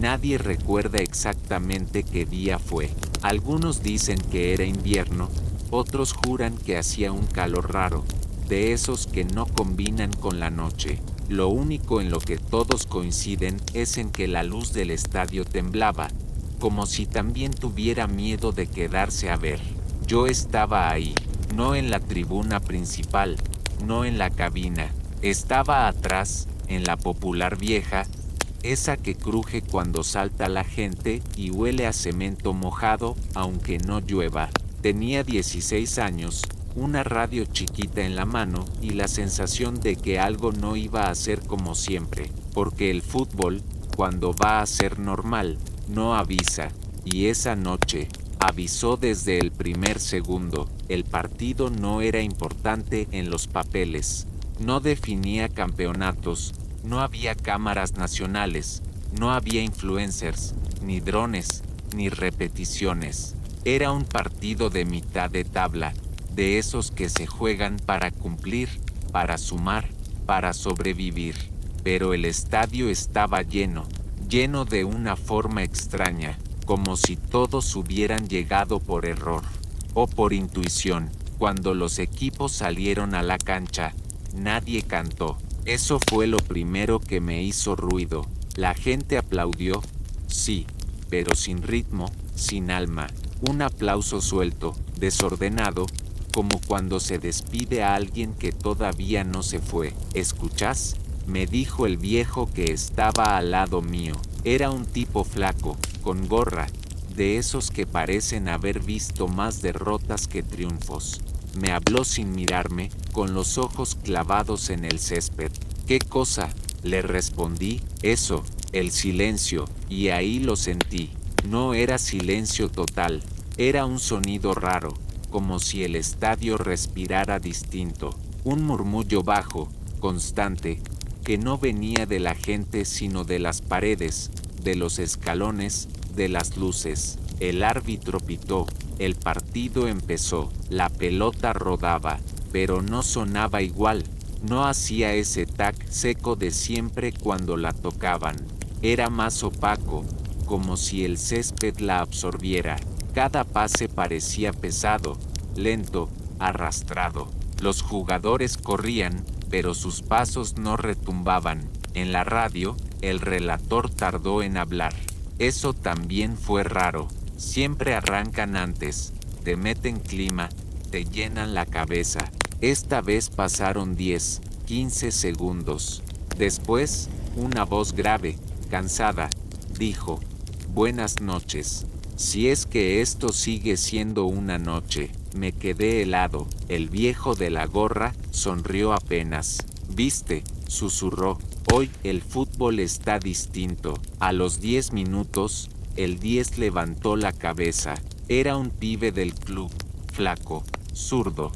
Nadie recuerda exactamente qué día fue. Algunos dicen que era invierno, otros juran que hacía un calor raro, de esos que no combinan con la noche. Lo único en lo que todos coinciden es en que la luz del estadio temblaba, como si también tuviera miedo de quedarse a ver. Yo estaba ahí, no en la tribuna principal, no en la cabina. Estaba atrás, en la popular vieja, esa que cruje cuando salta la gente y huele a cemento mojado, aunque no llueva. Tenía 16 años, una radio chiquita en la mano y la sensación de que algo no iba a ser como siempre, porque el fútbol, cuando va a ser normal, no avisa, y esa noche, avisó desde el primer segundo. El partido no era importante en los papeles, no definía campeonatos, no había cámaras nacionales, no había influencers, ni drones, ni repeticiones. Era un partido de mitad de tabla, de esos que se juegan para cumplir, para sumar, para sobrevivir. Pero el estadio estaba lleno, lleno de una forma extraña, como si todos hubieran llegado por error, o por intuición. Cuando los equipos salieron a la cancha, nadie cantó. Eso fue lo primero que me hizo ruido. La gente aplaudió, sí, pero sin ritmo, sin alma. Un aplauso suelto, desordenado, como cuando se despide a alguien que todavía no se fue. ¿Escuchás?, me dijo el viejo que estaba al lado mío. Era un tipo flaco, con gorra, de esos que parecen haber visto más derrotas que triunfos. Me habló sin mirarme, con los ojos clavados en el césped. ¿Qué cosa?, le respondí. Eso, el silencio, y ahí lo sentí. No era silencio total, era un sonido raro, como si el estadio respirara distinto. Un murmullo bajo, constante, que no venía de la gente sino de las paredes, de los escalones, de las luces. El árbitro pitó, el partido empezó, la pelota rodaba, pero no sonaba igual, no hacía ese tac seco de siempre cuando la tocaban. Era más opaco, como si el césped la absorbiera. Cada pase parecía pesado, lento, arrastrado. Los jugadores corrían, pero sus pasos no retumbaban. En la radio, el relator tardó en hablar. Eso también fue raro. Siempre arrancan antes, te meten clima, te llenan la cabeza. Esta vez pasaron 10, 15 segundos. Después, una voz grave, cansada, dijo: «Buenas noches». Si es que esto sigue siendo una noche. Me quedé helado. El viejo de la gorra sonrió apenas. «¿Viste?», susurró. «Hoy el fútbol está distinto». A los 10 minutos, el 10 levantó la cabeza. Era un pibe del club, flaco, zurdo,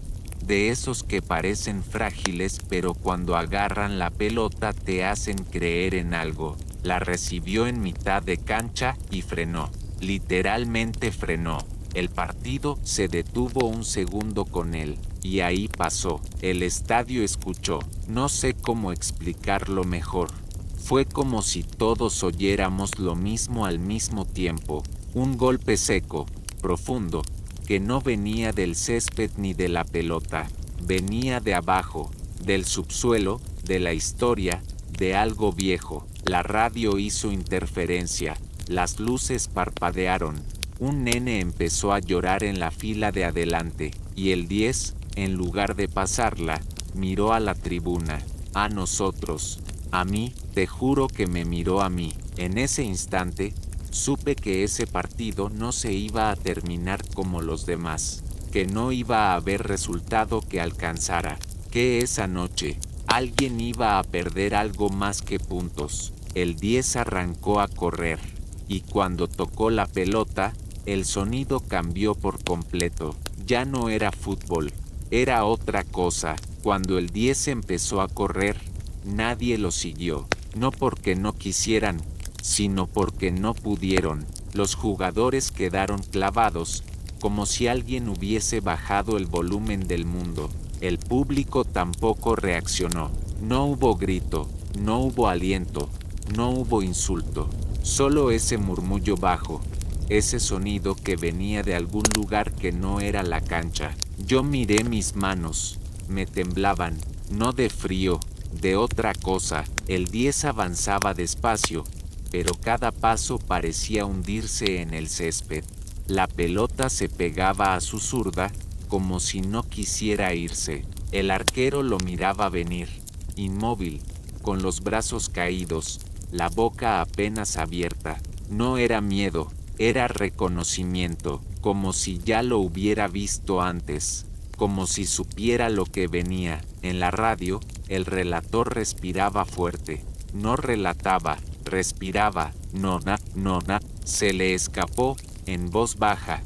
de esos que parecen frágiles pero cuando agarran la pelota te hacen creer en algo. La recibió en mitad de cancha y frenó. Literalmente frenó. El partido se detuvo un segundo con él, y ahí pasó. El estadio escuchó. No sé cómo explicarlo mejor. Fue como si todos oyéramos lo mismo al mismo tiempo. Un golpe seco, profundo, que no venía del césped ni de la pelota. Venía de abajo, del subsuelo, de la historia, de algo viejo. La radio hizo interferencia. Las luces parpadearon. Un nene empezó a llorar en la fila de adelante, y el 10, en lugar de pasarla, miró a la tribuna, a nosotros, a mí, te juro que me miró a mí. En ese instante, supe que ese partido no se iba a terminar como los demás, que no iba a haber resultado que alcanzara, que esa noche, alguien iba a perder algo más que puntos. El 10 arrancó a correr, y cuando tocó la pelota, el sonido cambió por completo. Ya no era fútbol, era otra cosa. Cuando el 10 empezó a correr, nadie lo siguió, no porque no quisieran, sino porque no pudieron. Los jugadores quedaron clavados, como si alguien hubiese bajado el volumen del mundo. El público tampoco reaccionó. No hubo grito, no hubo aliento, no hubo insulto. Solo ese murmullo bajo, ese sonido que venía de algún lugar que no era la cancha. Yo miré mis manos, me temblaban, no de frío, de otra cosa. El 10 avanzaba despacio, pero cada paso parecía hundirse en el césped. La pelota se pegaba a su zurda, como si no quisiera irse. El arquero lo miraba venir, inmóvil, con los brazos caídos, la boca apenas abierta. No era miedo, era reconocimiento, como si ya lo hubiera visto antes, como si supiera lo que venía. En la radio, el relator respiraba fuerte, no relataba, respiraba, nona, nona, se le escapó, en voz baja,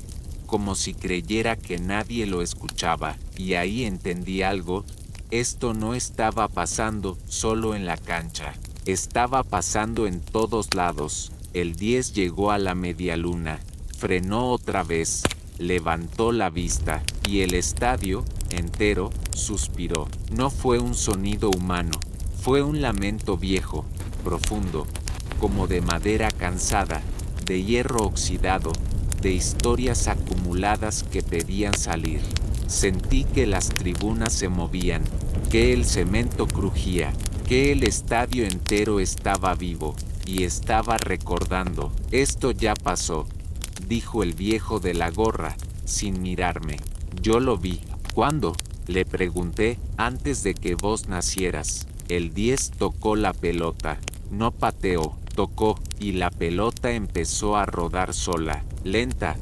como si creyera que nadie lo escuchaba, y ahí entendí algo. Esto no estaba pasando solo en la cancha, estaba pasando en todos lados. El 10 llegó a la medialuna, frenó otra vez, levantó la vista, y el estadio, entero, suspiró. No fue un sonido humano, fue un lamento viejo, profundo, como de madera cansada, de hierro oxidado, de historias acumuladas que pedían salir. Sentí que las tribunas se movían, que el cemento crujía, que el estadio entero estaba vivo, y estaba recordando. Esto ya pasó, dijo el viejo de la gorra, sin mirarme. Yo lo vi. ¿Cuándo? Le pregunté, antes de que vos nacieras. El 10 tocó la pelota, no pateó, tocó, y la pelota empezó a rodar sola, lenta,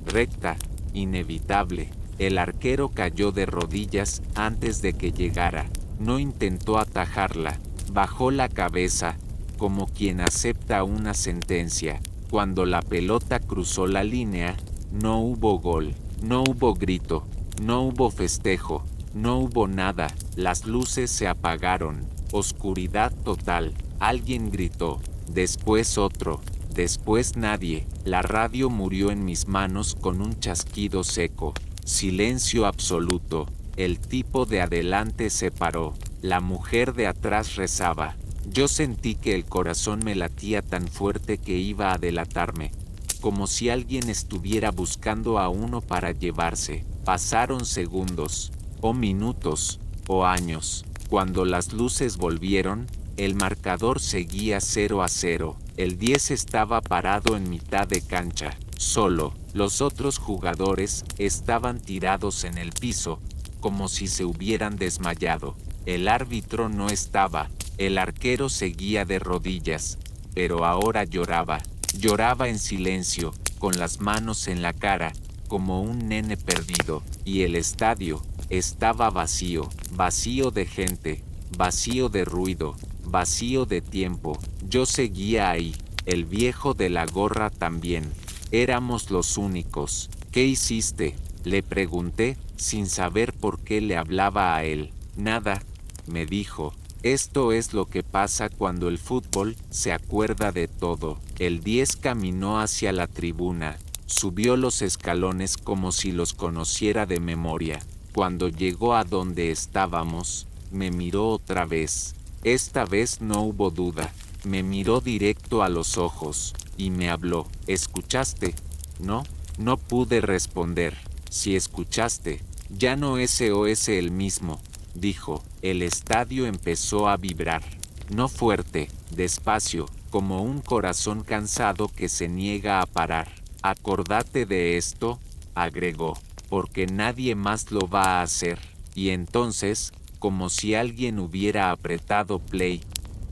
recta, inevitable. El arquero cayó de rodillas antes de que llegara. No intentó atajarla, bajó la cabeza, como quien acepta una sentencia. Cuando la pelota cruzó la línea, no hubo gol, no hubo grito, no hubo festejo, no hubo nada. Las luces se apagaron, oscuridad total. Alguien gritó, después otro, después nadie. La radio murió en mis manos con un chasquido seco. Silencio absoluto. El tipo de adelante se paró. La mujer de atrás rezaba. Yo sentí que el corazón me latía tan fuerte que iba a delatarme, como si alguien estuviera buscando a uno para llevarse. Pasaron segundos, o minutos, o años. Cuando las luces volvieron, el marcador seguía 0-0. El 10 estaba parado en mitad de cancha, solo. Los otros jugadores estaban tirados en el piso, como si se hubieran desmayado. El árbitro no estaba. El arquero seguía de rodillas, pero ahora lloraba. Lloraba en silencio, con las manos en la cara, como un nene perdido. Y el estadio estaba vacío, vacío de gente, vacío de ruido, vacío de tiempo. Yo seguía ahí, el viejo de la gorra también. Éramos los únicos. ¿Qué hiciste?, le pregunté, sin saber por qué le hablaba a él. Nada, me dijo. Esto es lo que pasa cuando el fútbol se acuerda de todo. El 10 caminó hacia la tribuna, subió los escalones como si los conociera de memoria. Cuando llegó a donde estábamos, me miró otra vez. Esta vez no hubo duda. Me miró directo a los ojos y me habló. ¿Escuchaste? No, no pude responder. Si escuchaste, ya no es el mismo, dijo. El estadio empezó a vibrar. No fuerte, despacio, como un corazón cansado que se niega a parar. Acordate de esto, agregó, porque nadie más lo va a hacer. Y entonces, como si alguien hubiera apretado play,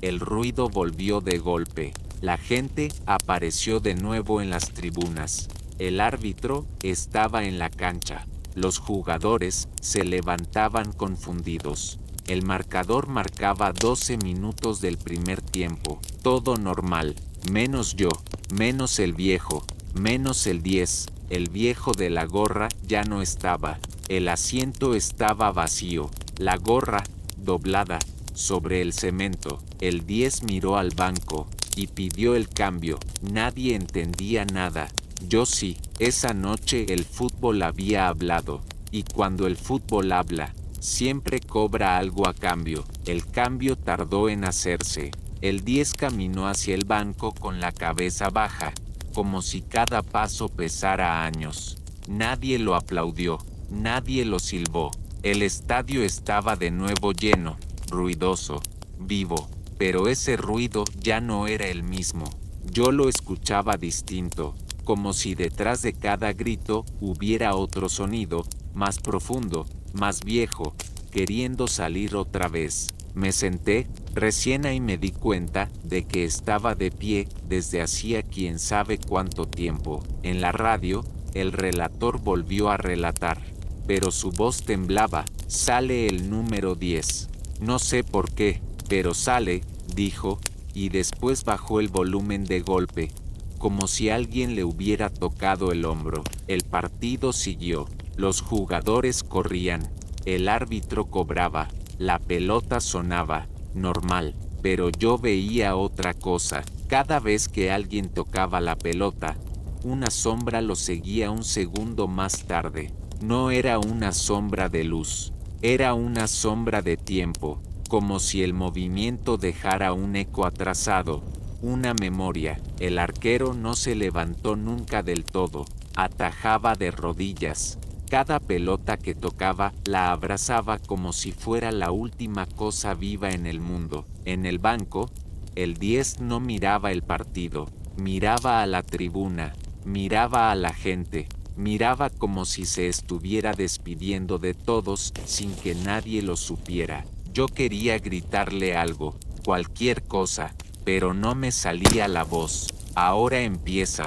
el ruido volvió de golpe. La gente apareció de nuevo en las tribunas. El árbitro estaba en la cancha. Los jugadores se levantaban confundidos. El marcador marcaba 12 minutos del primer tiempo. Todo normal, menos yo, menos el viejo, menos el 10. El viejo de la gorra ya no estaba. El asiento estaba vacío. La gorra, doblada, sobre el cemento. El 10 miró al banco y pidió el cambio. Nadie entendía nada. Yo sí. Esa noche el fútbol había hablado. Y cuando el fútbol habla, siempre cobra algo a cambio. El cambio tardó en hacerse. El 10 caminó hacia el banco con la cabeza baja, como si cada paso pesara años. Nadie lo aplaudió, nadie lo silbó. El estadio estaba de nuevo lleno, ruidoso, vivo, pero ese ruido ya no era el mismo. Yo lo escuchaba distinto, como si detrás de cada grito hubiera otro sonido, más profundo, más viejo, queriendo salir otra vez. Me senté, recién ahí me di cuenta de que estaba de pie desde hacía quién sabe cuánto tiempo. En la radio, el relator volvió a relatar, pero su voz temblaba. Sale el número 10. No sé por qué, pero sale, dijo, y después bajó el volumen de golpe, como si alguien le hubiera tocado el hombro. El partido siguió, los jugadores corrían, el árbitro cobraba, la pelota sonaba, normal, pero yo veía otra cosa. Cada vez que alguien tocaba la pelota, una sombra lo seguía un segundo más tarde. No era una sombra de luz, era una sombra de tiempo, como si el movimiento dejara un eco atrasado, una memoria. El arquero no se levantó nunca del todo, atajaba de rodillas. Cada pelota que tocaba la abrazaba como si fuera la última cosa viva en el mundo. En el banco, el 10 no miraba el partido, miraba a la tribuna, miraba a la gente, miraba como si se estuviera despidiendo de todos sin que nadie lo supiera. Yo quería gritarle algo, cualquier cosa, pero no me salía la voz. Ahora empieza,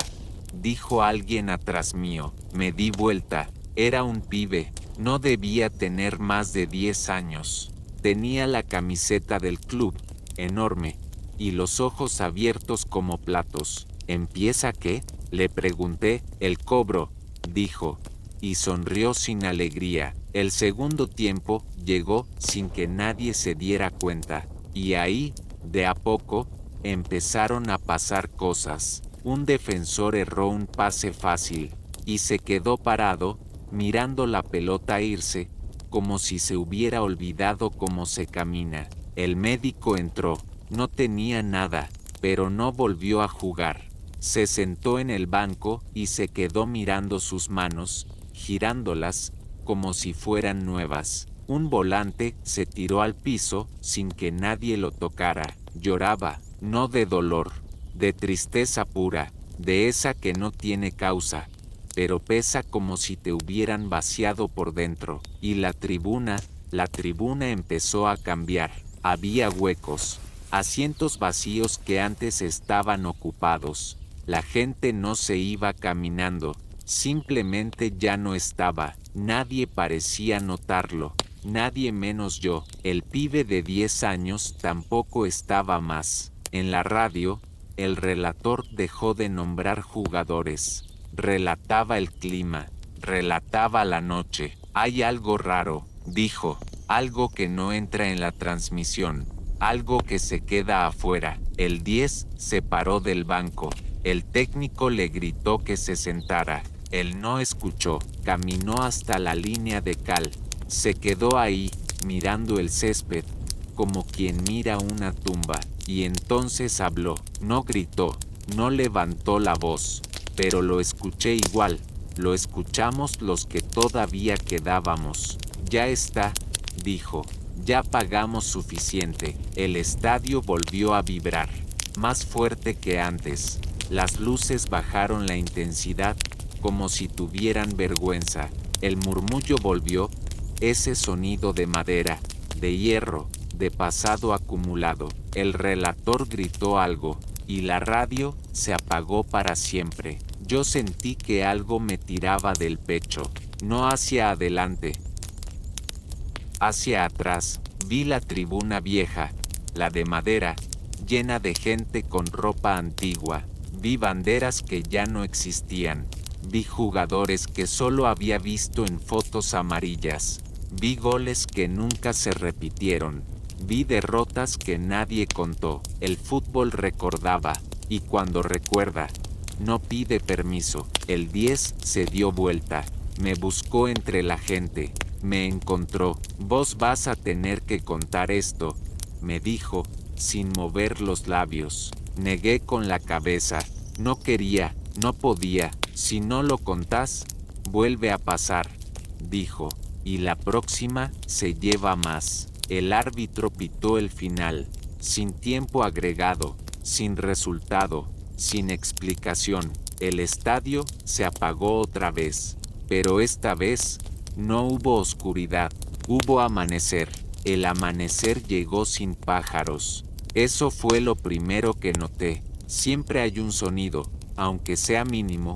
dijo alguien atrás mío. Me di vuelta. Era un pibe, no debía tener más de 10 años. Tenía la camiseta del club, enorme, y los ojos abiertos como platos. ¿Empieza qué? Le pregunté. El cobro, dijo, y sonrió sin alegría. El segundo tiempo llegó sin que nadie se diera cuenta, y ahí, de a poco, empezaron a pasar cosas. Un defensor erró un pase fácil, y se quedó parado, mirando la pelota irse, como si se hubiera olvidado cómo se camina. El médico entró, no tenía nada, pero no volvió a jugar. Se sentó en el banco y se quedó mirando sus manos, girándolas, como si fueran nuevas. Un volante se tiró al piso sin que nadie lo tocara. Lloraba, no de dolor, de tristeza pura, de esa que no tiene causa, pero pesa como si te hubieran vaciado por dentro. Y la tribuna empezó a cambiar. Había huecos, asientos vacíos que antes estaban ocupados. La gente no se iba caminando, simplemente ya no estaba. Nadie parecía notarlo, nadie menos yo. El pibe de 10 años tampoco estaba más. En la radio, el relator dejó de nombrar jugadores. Relataba el clima, relataba la noche. Hay algo raro, dijo, algo que no entra en la transmisión, algo que se queda afuera. El 10 se paró del banco. El técnico le gritó que se sentara. Él no escuchó, caminó hasta la línea de cal. Se quedó ahí, mirando el césped, como quien mira una tumba, y entonces habló. No gritó, no levantó la voz, pero lo escuché igual, lo escuchamos los que todavía quedábamos. Ya está, dijo, ya pagamos suficiente. El estadio volvió a vibrar, más fuerte que antes. Las luces bajaron la intensidad, como si tuvieran vergüenza. El murmullo volvió, ese sonido de madera, de hierro, de pasado acumulado. El relator gritó algo, y la radio se apagó para siempre. Yo sentí que algo me tiraba del pecho, no hacia adelante, hacia atrás. Vi la tribuna vieja, la de madera, llena de gente con ropa antigua. Vi banderas que ya no existían. Vi jugadores que solo había visto en fotos amarillas. Vi goles que nunca se repitieron. Vi derrotas que nadie contó. El fútbol recordaba, y cuando recuerda, no pide permiso. El 10 se dio vuelta, me buscó entre la gente, me encontró. Vos vas a tener que contar esto, me dijo, sin mover los labios. Negué con la cabeza. No quería, no podía. Si no lo contás, vuelve a pasar, dijo. Y la próxima se lleva más. El árbitro pitó el final, sin tiempo agregado, sin resultado, sin explicación. El estadio se apagó otra vez, pero esta vez no hubo oscuridad, hubo amanecer. El amanecer llegó sin pájaros. Eso fue lo primero que noté. Siempre hay un sonido, aunque sea mínimo,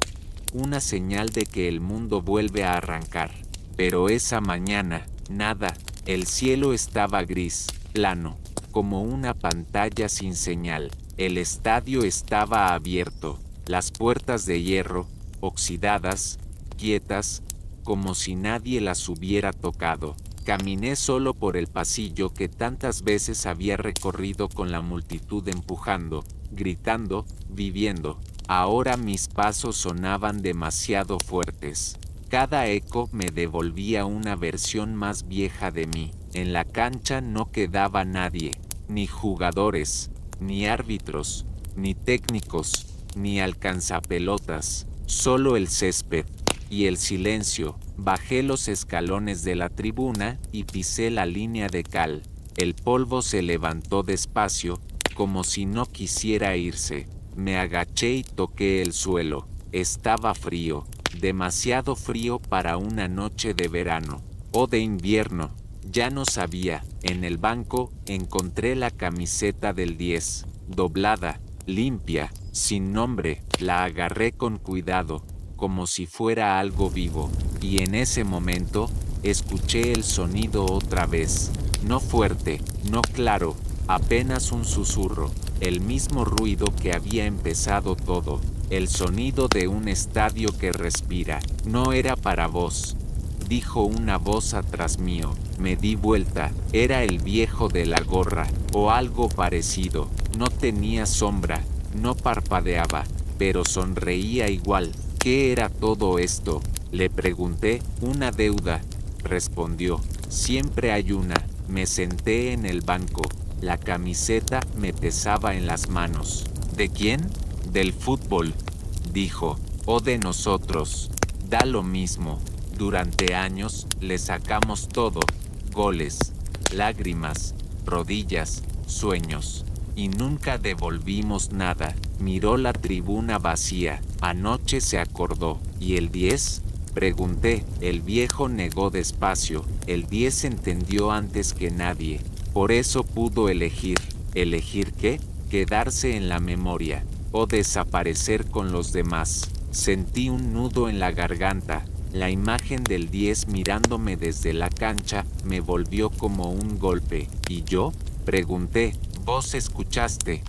una señal de que el mundo vuelve a arrancar. Pero esa mañana, nada. El cielo estaba gris, plano, como una pantalla sin señal. El estadio estaba abierto, las puertas de hierro, oxidadas, quietas, como si nadie las hubiera tocado. Caminé solo por el pasillo que tantas veces había recorrido con la multitud empujando, gritando, viviendo. Ahora mis pasos sonaban demasiado fuertes. Cada eco me devolvía una versión más vieja de mí. En la cancha no quedaba nadie, ni jugadores, ni árbitros, ni técnicos, ni alcanzapelotas, solo el césped y el silencio. Bajé los escalones de la tribuna y pisé la línea de cal. El polvo se levantó despacio, como si no quisiera irse. Me agaché y toqué el suelo. Estaba frío, demasiado frío para una noche de verano, o de invierno. Ya no sabía. En el banco encontré la camiseta del 10, doblada, limpia, sin nombre. La agarré con cuidado, como si fuera algo vivo, y en ese momento escuché el sonido otra vez. No fuerte, no claro, apenas un susurro, el mismo ruido que había empezado todo, el sonido de un estadio que respira. No era para vos, dijo una voz atrás mío. Me di vuelta, era el viejo de la gorra, o algo parecido. No tenía sombra, no parpadeaba, pero sonreía igual. ¿Qué era todo esto?, le pregunté. Una deuda, respondió. Siempre hay una. Me senté en el banco. La camiseta me pesaba en las manos. ¿De quién? Del fútbol, dijo. O de nosotros. Da lo mismo. Durante años le sacamos todo. Goles, lágrimas, rodillas, sueños. Y nunca devolvimos nada. Miró la tribuna vacía. Anoche se acordó. ¿Y el 10? Pregunté. El viejo negó despacio. El 10 entendió antes que nadie. Por eso pudo elegir. ¿Elegir qué? Quedarse en la memoria. O desaparecer con los demás. Sentí un nudo en la garganta. La imagen del 10 mirándome desde la cancha me volvió como un golpe. ¿Y yo? Pregunté. ¿Vos escuchaste?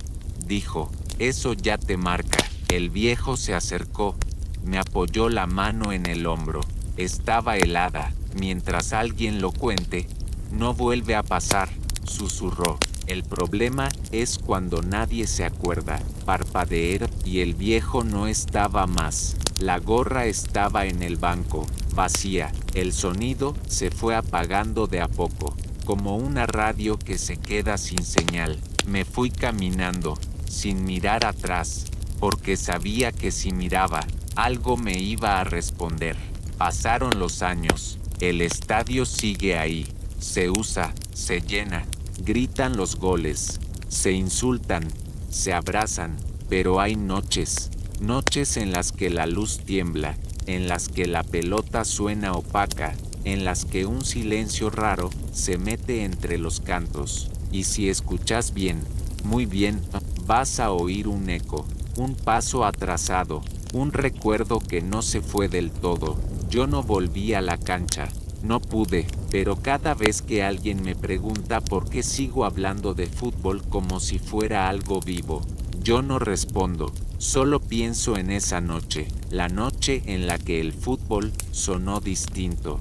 Dijo. Eso ya te marca. El viejo se acercó. Me apoyó la mano en el hombro. Estaba helada. Mientras alguien lo cuente, no vuelve a pasar, susurró. El problema es cuando nadie se acuerda. Parpadeé y el viejo no estaba más. La gorra estaba en el banco, vacía. El sonido se fue apagando de a poco, como una radio que se queda sin señal. Me fui caminando, sin mirar atrás, porque sabía que si miraba, algo me iba a responder. Pasaron los años. El estadio sigue ahí. Se usa, se llena. Gritan los goles. Se insultan, se abrazan. Pero hay noches. Noches en las que la luz tiembla, en las que la pelota suena opaca, en las que un silencio raro se mete entre los cantos. Y si escuchas bien, muy bien, vas a oír un eco, un paso atrasado, un recuerdo que no se fue del todo. Yo no volví a la cancha, no pude, pero cada vez que alguien me pregunta por qué sigo hablando de fútbol como si fuera algo vivo, yo no respondo. Solo pienso en esa noche, la noche en la que el fútbol sonó distinto,